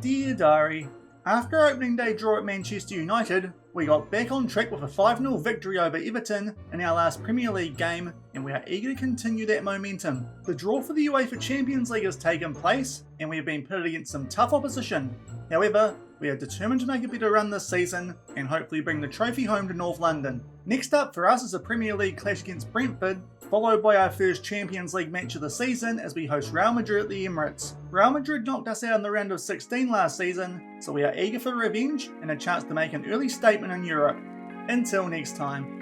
Dear Diary, after our opening day draw at Manchester United, we got back on track with a 5-0 victory over Everton in our last Premier League game, and we are eager to continue that momentum. The draw for the UEFA Champions League has taken place, and we have been pitted against some tough opposition. However, we are determined to make a better run this season and hopefully bring the trophy home to North London. Next up for us is a Premier League clash against Brentford, followed by our first Champions League match of the season as we host Real Madrid at the Emirates. Real Madrid knocked us out in the round of 16 last season, so we are eager for revenge and a chance to make an early statement in Europe. Until next time.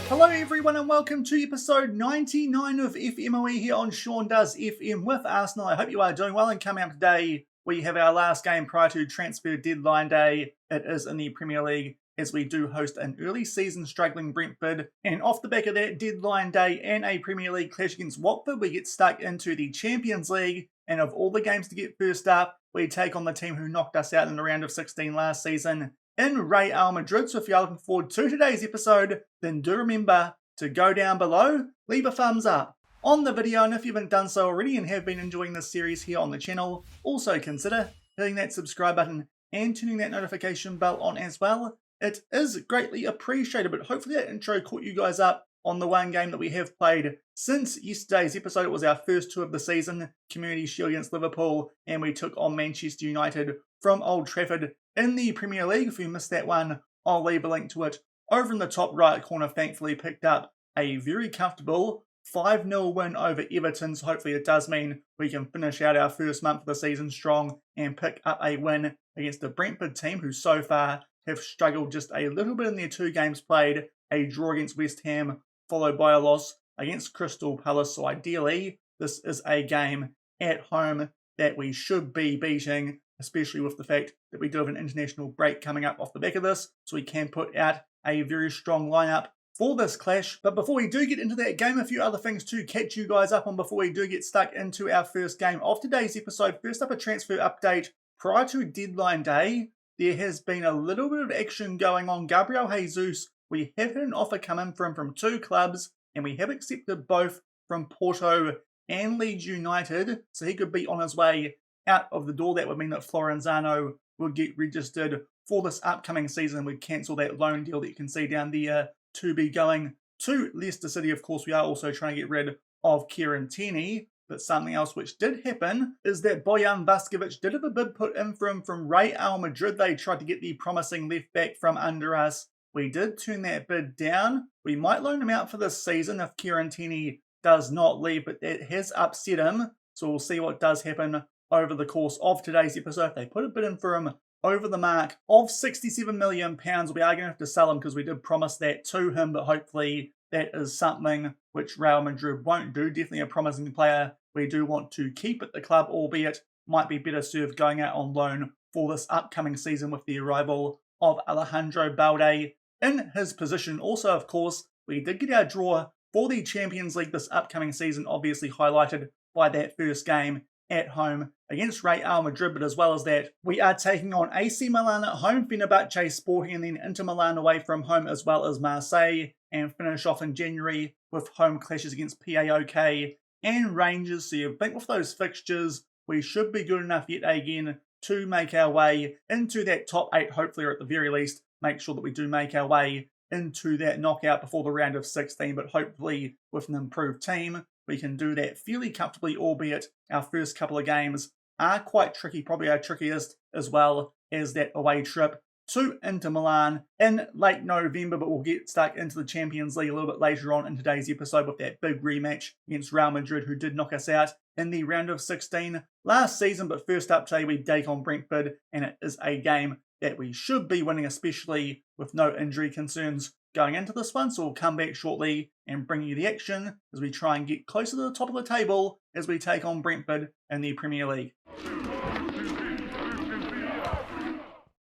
Hello everyone and welcome to episode 99 of FMOE here on Shaun Does FM with Arsenal. I hope you are doing well, and coming up today we have our last game prior to transfer deadline day. It is in the Premier League as we do host an early season struggling Brentford, and off the back of that deadline day and a Premier League clash against Watford, we get stuck into the Champions League, and of all the games to get first up, we take on the team who knocked us out in the round of 16 last season in Real Madrid. So if you're looking forward to today's episode, then do remember to go down below, leave a thumbs up on the video, and if you haven't done so already and have been enjoying this series here on the channel, also consider hitting that subscribe button and turning that notification bell on as well. It is greatly appreciated, but hopefully that intro caught you guys up on the one game that we have played since yesterday's episode. It was our first two of the season, Community Shield against Liverpool, and we took on Manchester United from Old Trafford in the Premier League. If you missed that one, I'll leave a link to it over in the top right corner. Thankfully picked up a very comfortable 5-0 win over Everton, so hopefully it does mean we can finish out our first month of the season strong and pick up a win against the Brentford team, who so far have struggled just a little bit in their two games played, a draw against West Ham followed by a loss against Crystal Palace. So ideally this is a game at home that we should be beating, especially with the fact that we do have an international break coming up off the back of this, so we can put out a very strong lineup for this clash. But before we do get into that game, a few other things to catch you guys up on before we do get stuck into our first game of today's episode. First up, a transfer update. Prior to deadline day, there has been a little bit of action going on. Gabriel Jesus, we have had an offer come in from two clubs, and we have accepted both from Porto and Leeds United, so he could be on his way out of the door. That would mean that Florenzano will get registered for this upcoming season. We'd cancel that loan deal that you can see down there to be going to Leicester City. Of course, we are also trying to get rid of Kieran Tierney. But something else which did happen is that Bojan Vaskovic did have a bid put in from Real Madrid. They tried to get the promising left back from under us. We did turn that bid down. We might loan him out for this season if Kieran Tierney does not leave, but that has upset him. So we'll see what does happen over the course of today's episode. If they put a bid in for him over the mark of £67 million, we are going to have to sell him because we did promise that to him, but hopefully that is something which Real Madrid won't do. Definitely a promising player we do want to keep at the club, albeit might be better served going out on loan for this upcoming season with the arrival of Alejandro Balde in his position. Also, of course, we did get our draw for the Champions League this upcoming season, obviously highlighted by that first game at home against Real Madrid, but as well as that, we are taking on AC Milan at home, Fenerbahce Sporting, and then Inter Milan away from home, as well as Marseille, and finish off in January with home clashes against PAOK and Rangers. So you think with those fixtures, we should be good enough yet again to make our way into that top 8, hopefully, or at the very least, make sure that we do make our way into that knockout before the round of 16, but hopefully with an improved team, we can do that fairly comfortably, albeit our first couple of games are quite tricky, probably our trickiest, as well as that away trip to Inter Milan in late November. But we'll get stuck into the Champions League a little bit later on in today's episode with that big rematch against Real Madrid, who did knock us out in the round of 16 last season. But first up today, we take on Brentford, and it is a game that we should be winning, especially with no injury concerns going into this one. So we'll come back shortly and bring you the action as we try and get closer to the top of the table as we take on Brentford in the Premier League.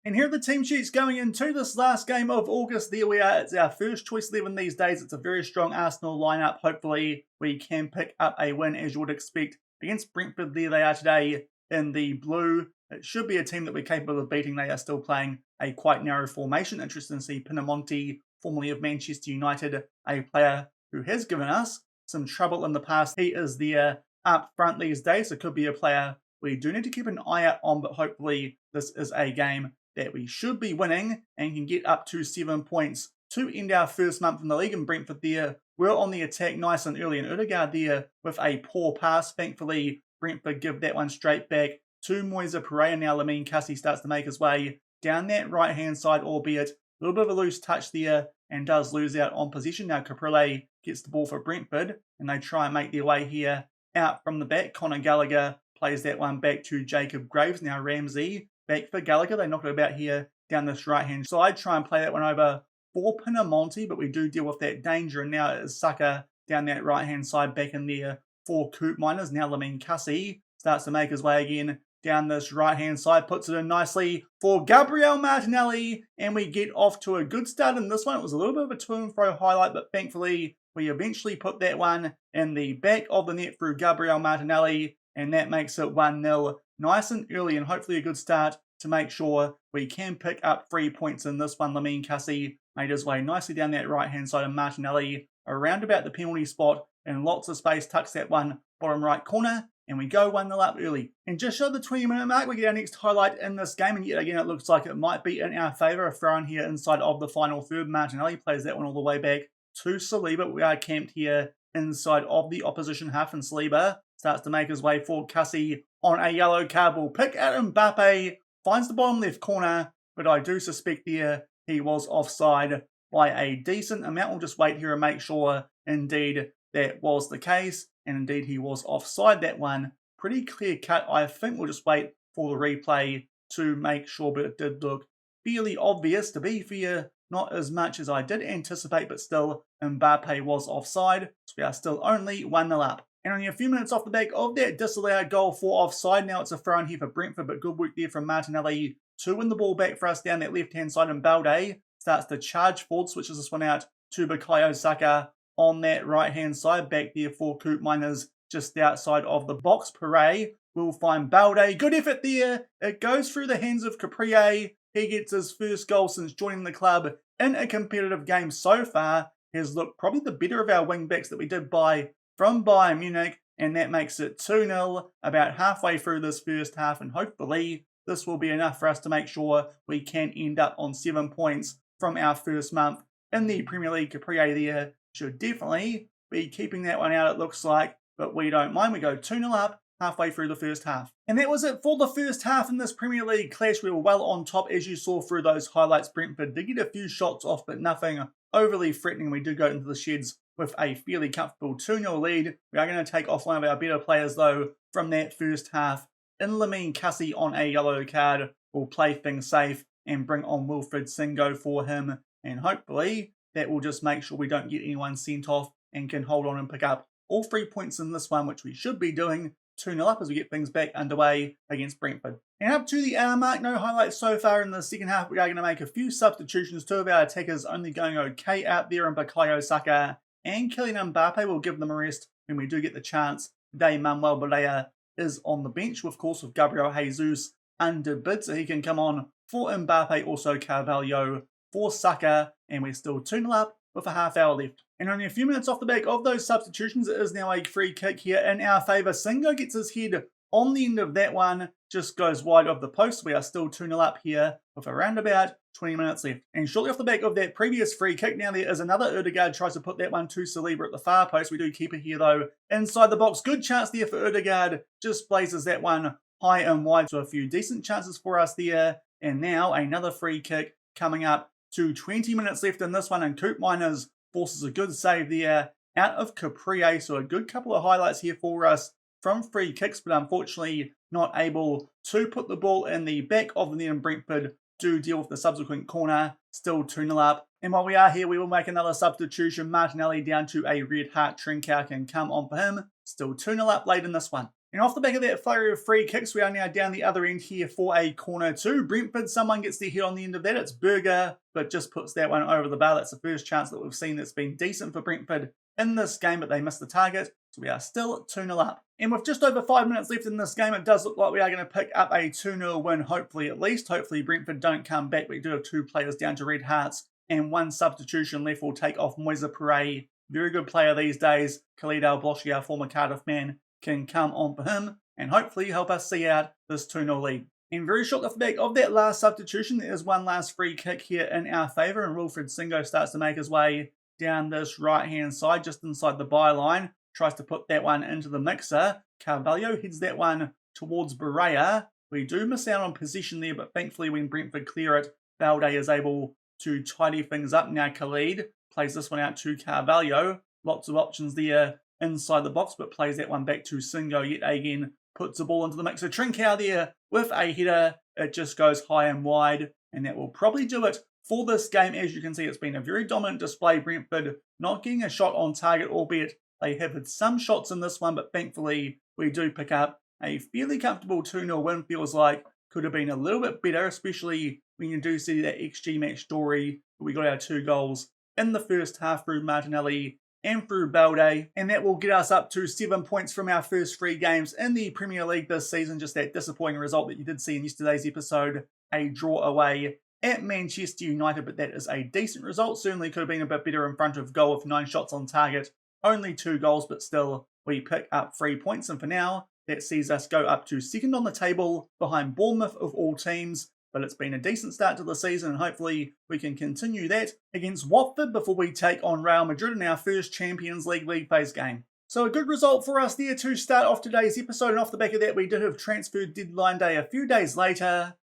And here are the team sheets going into this last game of August. There we are. It's our first choice 11 these days. It's a very strong Arsenal lineup. Hopefully we can pick up a win, as you would expect, against Brentford. There they are today in the blue. It should be a team that we're capable of beating. They are still playing a quite narrow formation. Interesting to see Pinamonti, formerly of Manchester United, a player who has given us some trouble in the past. He is there up front these days, so could be a player we do need to keep an eye out on, but hopefully this is a game that we should be winning and can get up to 7 points to end our first month in the league. And Brentford there, we're on the attack nice and early, and Odegaard there with a poor pass. Thankfully, Brentford give that one straight back to Moise Pereira. Now Lamine Cassie starts to make his way down that right-hand side, albeit a little bit of a loose touch there and does lose out on possession. Now Caprile gets the ball for Brentford, and they try and make their way here out from the back. Conor Gallagher plays that one back to Jacob Graves. Now Ramsey back for Gallagher. They knock it about here down this right-hand side. Try and play that one over for Pinamonti, but we do deal with that danger. And now it is Saka down that right-hand side back in there for Coop Miners. Now Lamine Cassie starts to make his way again down this right-hand side, puts it in nicely for Gabriel Martinelli, and we get off to a good start in this one. It was a little bit of a to-and-fro highlight, but thankfully we eventually put that one in the back of the net through Gabriel Martinelli, and that makes it 1-0 nice and early, and hopefully a good start to make sure we can pick up 3 points in this one. Lamine Cassie made his way nicely down that right-hand side, and Martinelli around about the penalty spot, and lots of space, tucks that one bottom right corner, and we go 1-0 up early. And just showed the 20-minute mark, we get our next highlight in this game, and yet again it looks like it might be in our favour. A throw in here inside of the final third. Martinelli plays that one all the way back to Saliba. We are camped here inside of the opposition half, and Saliba starts to make his way for Cassie on a yellow card. Will pick at Mbappe, finds the bottom left corner, but I do suspect there he was offside by a decent amount. We'll just wait here and make sure indeed that was the case, and indeed he was offside that one. Pretty clear cut. I think we'll just wait for the replay to make sure, but it did look fairly obvious. To be fair, not as much as I did anticipate, but still Mbappe was offside, so we are still only 1-0 up. And only a few minutes off the back of that disallowed goal for offside. Now it's a throw in here for Brentford, but good work there from Martinelli to win the ball back for us down that left-hand side, and Balde starts to charge forward, switches this one out to Bukayo Saka on that right-hand side, back there for Coop Miners just outside of the box. Pere will find Balde. Good effort there. It goes through the hands of Caprile. He gets his first goal since joining the club in a competitive game so far. Has looked probably the better of our wing-backs that we did buy from Bayern Munich, and that makes it 2-0 about halfway through this first half, and hopefully this will be enough for us to make sure we can end up on 7 points from our first month in the Premier League. Caprile there should definitely be keeping that one out, it looks like, but we don't mind. We go 2-0 up halfway through the first half. And that was it for the first half in this Premier League clash. We were well on top, as you saw through those highlights. Brentford did get a few shots off, but nothing overly threatening. We do go into the sheds with a fairly comfortable 2-0 lead. We are going to take off one of our better players, though, from that first half. In Lamine Cassie on a yellow card, we'll play things safe and bring on Wilfred Singo for him, and hopefully that will just make sure we don't get anyone sent off and can hold on and pick up all 3 points in this one, which we should be doing. 2-0 up as we get things back underway against Brentford. And up to the hour mark, no highlights so far in the second half. We are going to make a few substitutions. Two of our attackers only going okay out there, and Bukayo Saka and Kylian Mbappe will give them a rest when we do get the chance. Today, Manuel Balea is on the bench, of course, with Gabriel Jesus under bid, so he can come on for Mbappe, also Carvalho for Saka, and we're still 2-0 up with a half hour left. And only a few minutes off the back of those substitutions, it is now a free kick here in our favour. Singo gets his head on the end of that one, just goes wide of the post. We are still 2-0 up here with around about 20 minutes left. And shortly off the back of that previous free kick, now there is another. Odegaard tries to put that one to Saliba at the far post. We do keep it here though inside the box. Good chance there for Odegaard. Just places that one high and wide. So a few decent chances for us there. And now another free kick coming up to 20 minutes left in this one. And Coop Miners forces a good save there out of Caprile. So a good couple of highlights here for us from free kicks, but unfortunately not able to put the ball in the back of the net, and Brentford do deal with the subsequent corner. Still 2-0 up. And while we are here, we will make another substitution. Martinelli down to a red heart. Trincao can come on for him. Still 2-0 up late in this one. And off the back of that flurry of free kicks, we are now down the other end here for a corner to Brentford. Someone gets their head on the end of that. It's Berger, but just puts that one over the bar. That's the first chance that we've seen that's been decent for Brentford in this game, but they missed the target. So we are still 2-0 up. And with just over 5 minutes left in this game, it does look like we are going to pick up a 2-0 win, hopefully at least. Hopefully Brentford don't come back. We do have 2 players down to red hearts and 1 substitution left. Will take off Moise Perret. Very good player these days. Khalid Al-Bloshi, our former Cardiff man, can come on for him and hopefully help us see out this 2-0 lead. And very short off the back of that last substitution, there is one last free kick here in our favour, and Wilfred Singo starts to make his way down this right-hand side, just inside the byline. Tries to put that one into the mixer. Carvalho heads that one towards Berea. We do miss out on possession there, but thankfully when Brentford clear it, Balde is able to tidy things up. Now Khalid plays this one out to Carvalho. Lots of options there inside the box, but plays that one back to Singo yet again. Puts the ball into the mixer. Trincao there with a header. It just goes high and wide, and that will probably do it for this game. As you can see, it's been a very dominant display. Brentford not getting a shot on target, albeit they have had some shots in this one, but thankfully we do pick up a fairly comfortable 2-0 win. Feels like could have been a little bit better, especially when you do see that XG match story. We got our 2 goals in the first half through Martinelli and through Balde, and that will get us up to 7 points from our first 3 games in the Premier League this season. Just that disappointing result that you did see in yesterday's episode, a draw away at Manchester United, but that is a decent result. Certainly could have been a bit better in front of goal with 9 shots on target, only 2 goals, but still we pick up 3 points, and for now that sees us go up to second on the table behind Bournemouth of all teams. But it's been a decent start to the season, and hopefully we can continue that against Watford before we take on Real Madrid in our first Champions League league phase game. So a good result for us there to start off today's episode, and off the back of that we did have transfer deadline day a few days later,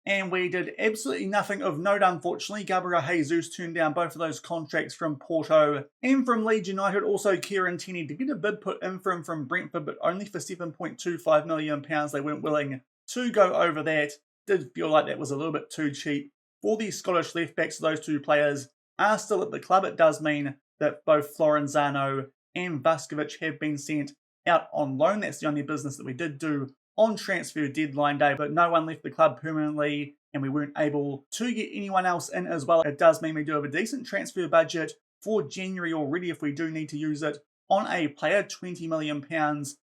and we did absolutely nothing of note unfortunately. Gabriel Jesus turned down both of those contracts from Porto and from Leeds United. Also Kieran Tierney to get a bid put in for him from Brentford, but only for £7.25 million. They weren't willing to go over that. Did feel like that was a little bit too cheap for the Scottish left backs. Those 2 players are still at the club. It does mean that both Florenzano and Vaskovic have been sent out on loan. That's the only business that we did do on transfer deadline day, but no one left the club permanently, and we weren't able to get anyone else in as well. It does mean we do have a decent transfer budget for January already if we do need to use it on a player, £20 million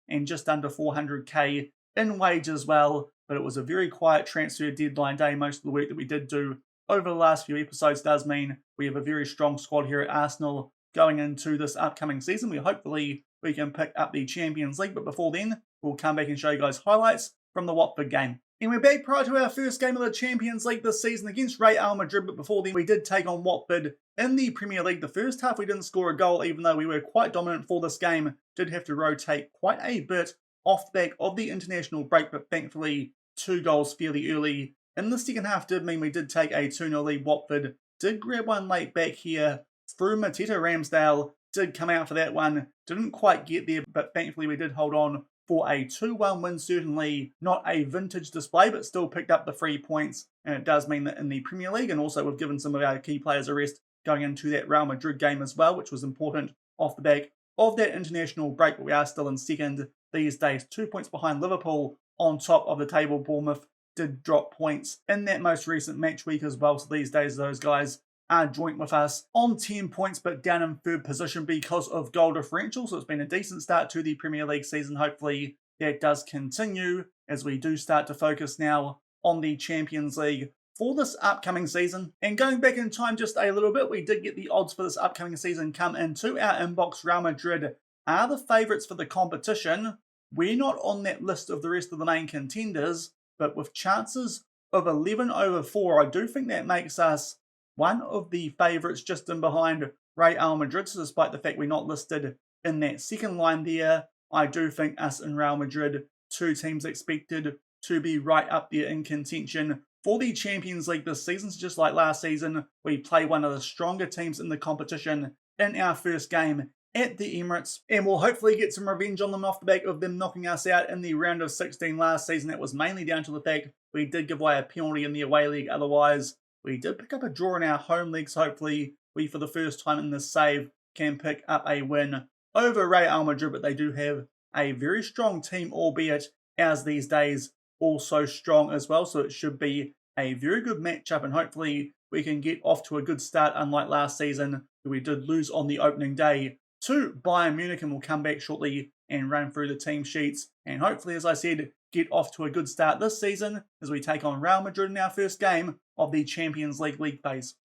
and just under 400k in wage as well. But it was a very quiet transfer deadline day. Most of the work that we did do over the last few episodes does mean we have a very strong squad here at Arsenal going into this upcoming season. Hopefully we can pick up the Champions League, but before then, we'll come back and show you guys highlights from the Watford game. And we're back prior to our first game of the Champions League this season against Real Madrid, but before then we did take on Watford in the Premier League. The first half we didn't score a goal, even though we were quite dominant for this game. Did have to rotate quite a bit off the back of the international break, but thankfully 2 goals fairly early in the second half did mean we did take a 2-0 lead. Watford did grab one late back here through Mateta. Ramsdale did come out for that one. Didn't quite get there, but thankfully we did hold on for a 2-1 win. Certainly not a vintage display, but still picked up the 3 points. And it does mean that in the Premier League, and also we've given some of our key players a rest going into that Real Madrid game as well, which was important off the back of that international break. But we are still in second these days, 2 points behind Liverpool on top of the table. Bournemouth did drop points in that most recent match week as well. So these days, those guys are joint with us on 10 points, but down in 3rd position because of goal differential. So it's been a decent start to the Premier League season. Hopefully that does continue as we do start to focus now on the Champions League for this upcoming season. And going back in time just a little bit, we did get the odds for this upcoming season come into our inbox. Real Madrid are the favourites for the competition. We're not on that list of the rest of the main contenders, but with chances of 11/4, I do think that makes us one of the favourites just in behind Real Madrid. So despite the fact we're not listed in that second line there, I do think us and Real Madrid, 2 teams expected to be right up there in contention for the Champions League this season. So just like last season, we play one of the stronger teams in the competition in our first game at the Emirates, and we'll hopefully get some revenge on them off the back of them knocking us out in the round of 16 last season. That was mainly down to the fact we did give away a penalty in the away league. Otherwise, we did pick up a draw in our home league, so hopefully we, for the first time in this save, can pick up a win over Real Madrid, but they do have a very strong team, albeit as these days also strong as well. So it should be a very good matchup, and hopefully we can get off to a good start, unlike last season where we did lose on the opening day to Bayern Munich. And we'll come back shortly and run through the team sheets, and hopefully, as I said, get off to a good start this season as we take on Real Madrid in our first game of the Champions League phase.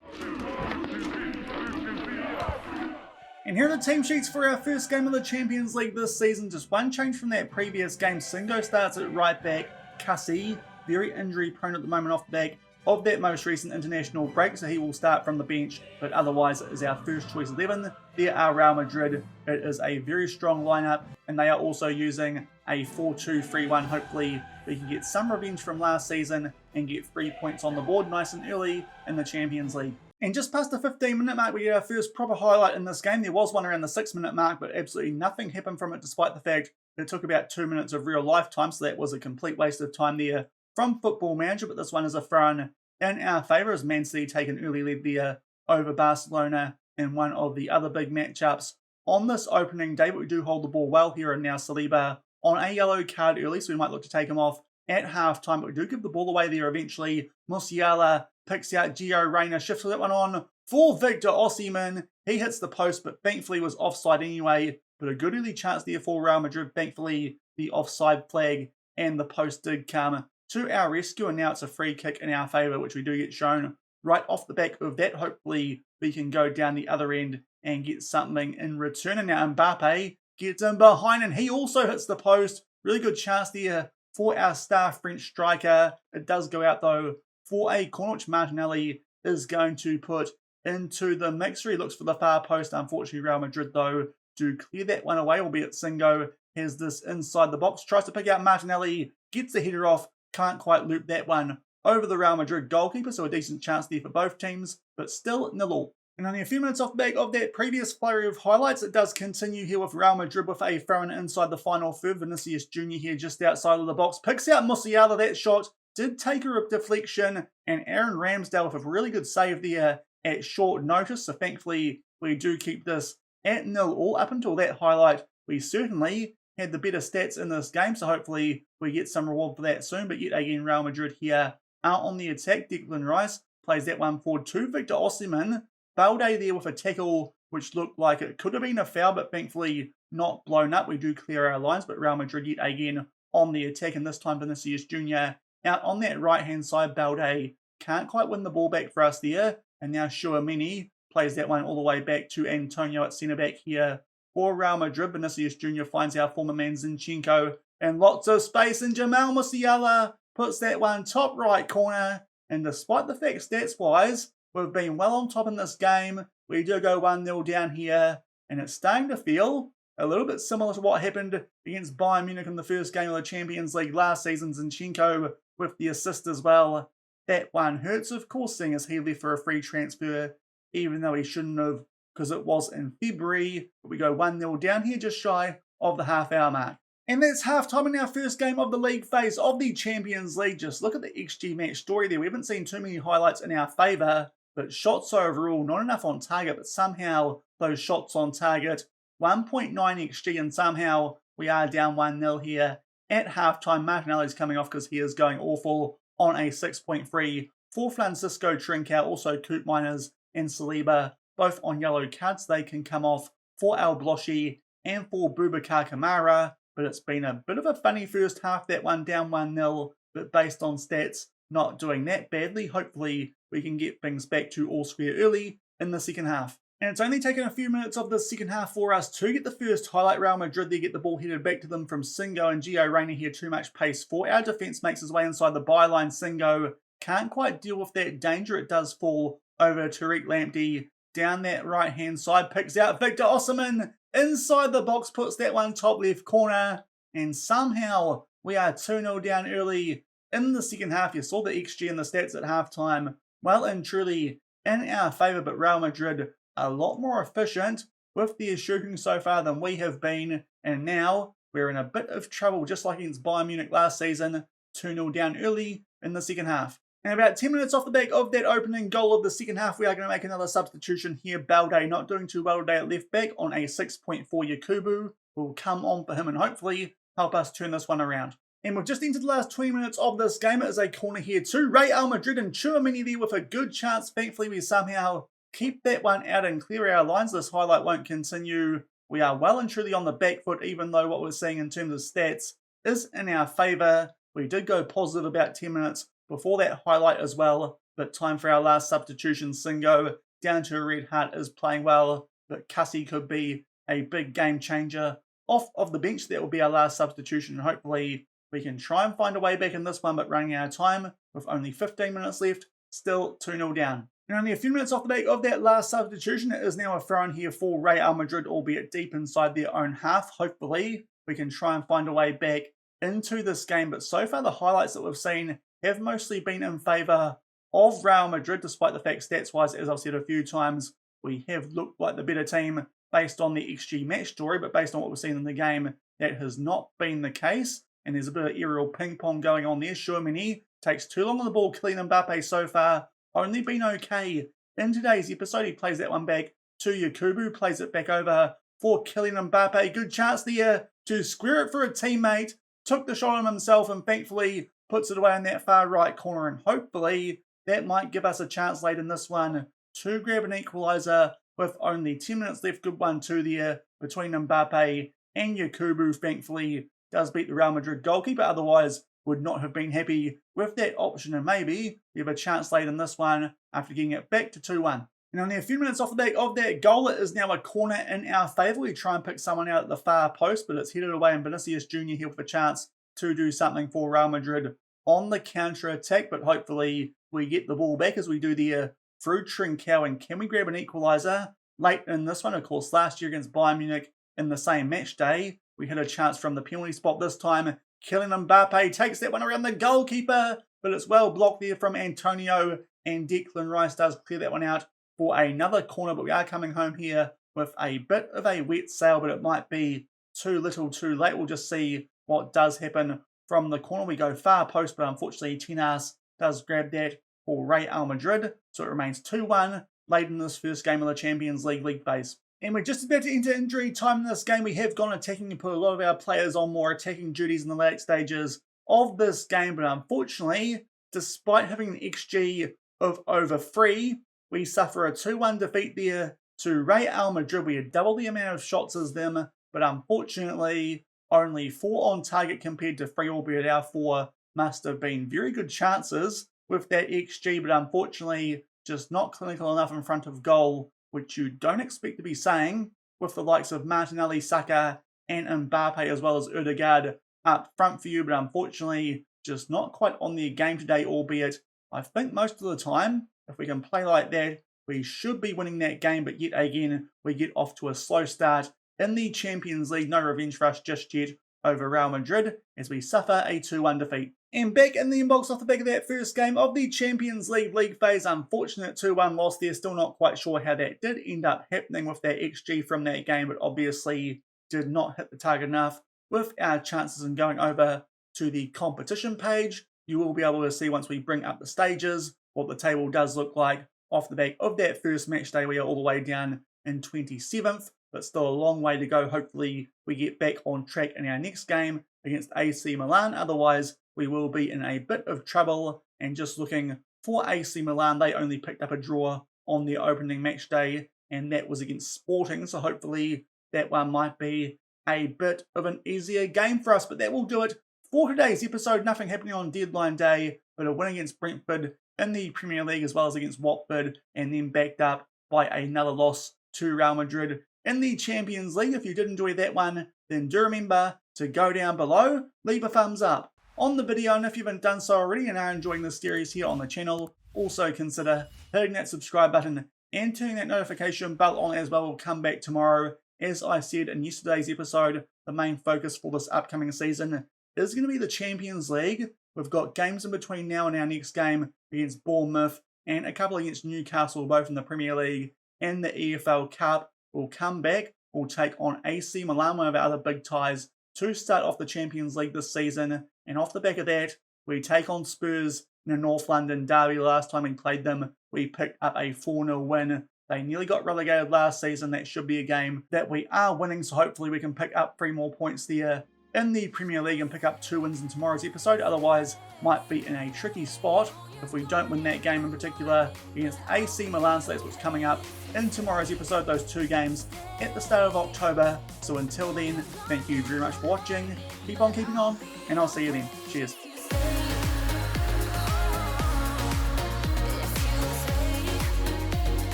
And here are the team sheets for our first game of the Champions League this season. Just one change from that previous game. Singo starts at right back. Cassie, very injury prone at the moment off the back of that most recent international break, so he will start from the bench, but otherwise it is our first choice 11. There are Real Madrid. It is a very strong lineup, and they are also using a 4-2-3-1. Hopefully we can get some revenge from last season and get 3 points on the board nice and early in the Champions League. And just past the 15-minute mark, we get our first proper highlight in this game. There was one around the 6-minute mark, but absolutely nothing happened from it, despite the fact it took about 2 minutes of real life time, so that was a complete waste of time there from Football Manager. But this one is a throw-in in our favour, as Man City take an early lead there over Barcelona in one of the other big matchups on this opening day. But we do hold the ball well here, and now Saliba on a yellow card early, so we might look to take him off at half-time, but we do give the ball away there eventually. Musiala picks out Gio Reyna, shifts that one on for Victor Osimhen. He hits the post, but thankfully was offside anyway. But a good early chance there for Real Madrid. Thankfully, the offside flag and the post did come to our rescue, and now it's a free kick in our favour, which we do get shown right off the back of that. Hopefully, we can go down the other end and get something in return. And now Mbappe gets in behind, and he also hits the post. Really good chance there for our star French striker. It does go out though for a corner, which Martinelli is going to put into the mixer. He looks for the far post. Unfortunately, Real Madrid though do clear that one away, albeit Singo has this inside the box. Tries to pick out Martinelli, gets the header off, can't quite loop that one over the Real Madrid goalkeeper, so a decent chance there for both teams, but still 0-0. And only a few minutes off the back of that previous flurry of highlights, it does continue here with Real Madrid with a throw-in inside the final third. Vinicius Jr. here just outside of the box, picks out Musiala. That shot did take a deflection, and Aaron Ramsdale with a really good save there at short notice. So thankfully, we do keep this at 0-0. Up until that highlight, we certainly had the better stats in this game, so hopefully we get some reward for that soon. But yet again, Real Madrid here out on the attack. Declan Rice plays that one forward to Victor Osimhen. Balde there with a tackle, which looked like it could have been a foul, but thankfully not blown up. We do clear our lines, but Real Madrid yet again on the attack, and this time Vinicius Jr. out on that right-hand side. Balde can't quite win the ball back for us there, and now Tchouaméni plays that one all the way back to Antonio at centre-back here for Real Madrid. Vinicius Jr. finds our former man Zinchenko, and lots of space, and Jamal Musiala puts that one top right corner. And despite the fact stats-wise we've been well on top in this game, we do go 1-0 down here, and it's starting to feel a little bit similar to what happened against Bayern Munich in the first game of the Champions League last season. Zinchenko with the assist as well. That one hurts, of course, seeing as he left for a free transfer, even though he shouldn't have, because it was in February. But we go 1-0 down here, just shy of the half-hour mark. And that's half-time in our first game of the league phase of the Champions League. Just look at the XG match story there. We haven't seen too many highlights in our favour, but shots overall, not enough on target, but somehow those shots on target, 1.9 XG, and somehow we are down 1-0 here at halftime. Martinelli's coming off because he is going awful on a 6.3 for Francisco Trincao. Also, Coop Miners and Saliba both on yellow cards. They can come off for El Bloshy and for Boubacar Kamara, but it's been a bit of a funny first half, that one down 1-0, but based on stats, not doing that badly. Hopefully we can get things back to all square early in the second half. And it's only taken a few minutes of the second half for us to get the first highlight. Real Madrid, they get the ball headed back to them from Singo, and Gio Reyna here, too much pace for our defence, makes his way inside the byline. Singo can't quite deal with that danger. It does fall over Tariq Lamptey down that right-hand side, picks out Victor Osimhen inside the box, puts that one top left corner, and somehow we are 2-0 down early in the second half. You saw the XG and the stats at halftime, well and truly in our favour, but Real Madrid a lot more efficient with their shooting so far than we have been, and now we're in a bit of trouble, just like against Bayern Munich last season. 2-0 down early in the second half. And about 10 minutes off the back of that opening goal of the second half, we are going to make another substitution here. Balde not doing too well today at left back on a 6.4 Yakubu. will come on for him and hopefully help us turn this one around. And we've just entered the last 20 minutes of this game. It is a corner here to Real Madrid and Journeyman there with a good chance. Thankfully, we somehow keep that one out and clear our lines. This highlight won't continue. We are well and truly on the back foot, even though what we're seeing in terms of stats is in our favour. We did go positive about 10 minutes before that highlight as well, but time for our last substitution. Singo down to a red heart is playing well, but Cussy could be a big game changer. Off of the bench, that will be our last substitution. Hopefully we can try and find a way back in this one, but running out of time with only 15 minutes left, still 2-0 down. And only a few minutes off the back of that last substitution, it is now a throw in here for Real Madrid, albeit deep inside their own half. Hopefully we can try and find a way back into this game, but so far the highlights that we've seen have mostly been in favour of Real Madrid, despite the fact stats-wise, as I've said a few times, we have looked like the better team based on the XG match story, but based on what we've seen in the game, that has not been the case, and there's a bit of aerial ping-pong going on there. Journeyman takes too long on the ball. Kylian Mbappe so far only been okay in today's episode. He plays that one back to Yakubu, plays it back over for Kylian Mbappe. Good chance there to square it for a teammate. Took the shot on himself and thankfully puts it away in that far right corner, and hopefully that might give us a chance late in this one to grab an equaliser with only 10 minutes left. Good 1-2 there between Mbappe and Yakubu. Thankfully does beat the Real Madrid goalkeeper, otherwise would not have been happy with that option, and maybe we have a chance late in this one after getting it back to 2-1. And only a few minutes off the back of that goal, it is now a corner in our favour. We try and pick someone out at the far post, but it's headed away, and Vinicius Jr. here with a chance to do something for Real Madrid on the counter-attack, but hopefully we get the ball back as we do there through Trincao. And can we grab an equaliser late in this one? Of course, last year against Bayern Munich in the same match day, we had a chance from the penalty spot. This time, Kylian Mbappe takes that one around the goalkeeper, but it's well blocked there from Antonio, and Declan Rice does clear that one out for another corner. But we are coming home here with a bit of a wet sail, but it might be too little too late. We'll just see what does happen from the corner. We go far post, but unfortunately Tenas does grab that for Real Madrid. So it remains 2-1 late in this first game of the Champions League phase. And we're just about to enter injury time in this game. We have gone attacking and put a lot of our players on more attacking duties in the late stages of this game. But unfortunately, despite having an XG of over 3, we suffer a 2-1 defeat there to Real Madrid. We had double the amount of shots as them, but unfortunately only 4 on target compared to 3, albeit our 4 must have been very good chances with that XG, but unfortunately just not clinical enough in front of goal, which you don't expect to be saying with the likes of Martinelli, Saka and Mbappe, as well as Ødegaard up front for you, but unfortunately just not quite on their game today, albeit I think most of the time, if we can play like that, we should be winning that game, but yet again, we get off to a slow start in the Champions League. No revenge for us just yet over Real Madrid as we suffer a 2-1 defeat. And back in the inbox off the back of that first game of the Champions League phase, unfortunate 2-1 loss there. Still not quite sure how that did end up happening with that XG from that game, but obviously did not hit the target enough with our chances in going over to the competition page. You will be able to see once we bring up the stages what the table does look like off the back of that first match day. We are all the way down in 27th, but still a long way to go. Hopefully we get back on track in our next game against AC Milan. Otherwise, we will be in a bit of trouble. And just looking for AC Milan, they only picked up a draw on their opening match day, and that was against Sporting. So hopefully that one might be a bit of an easier game for us. But that will do it for today's episode. Nothing happening on deadline day, but a win against Brentford in the Premier League as well as against Watford, and then backed up by another loss to Real Madrid in the Champions League. If you did enjoy that one, then do remember to go down below, leave a thumbs up on the video, and if you haven't done so already and are enjoying this series here on the channel, also consider hitting that subscribe button and turning that notification bell on as well. We'll come back tomorrow. As I said in yesterday's episode, the main focus for this upcoming season is going to be the Champions League. We've got games in between now and our next game against Bournemouth and a couple against Newcastle, both in the Premier League and the EFL Cup. We'll come back, we'll take on AC Milan, one of our other big ties, to start off the Champions League this season. And off the back of that, we take on Spurs in a North London derby. Last time we played them, we picked up a 4-0 win. They nearly got relegated last season. That should be a game that we are winning, so hopefully we can pick up 3 more points there in the Premier League and pick up 2 wins in tomorrow's episode. Otherwise, might be in a tricky spot if we don't win that game in particular against AC Milan. So that's what's coming up in tomorrow's episode, those 2 games at the start of October. So until then, thank you very much for watching. Keep on keeping on, and I'll see you then. Cheers.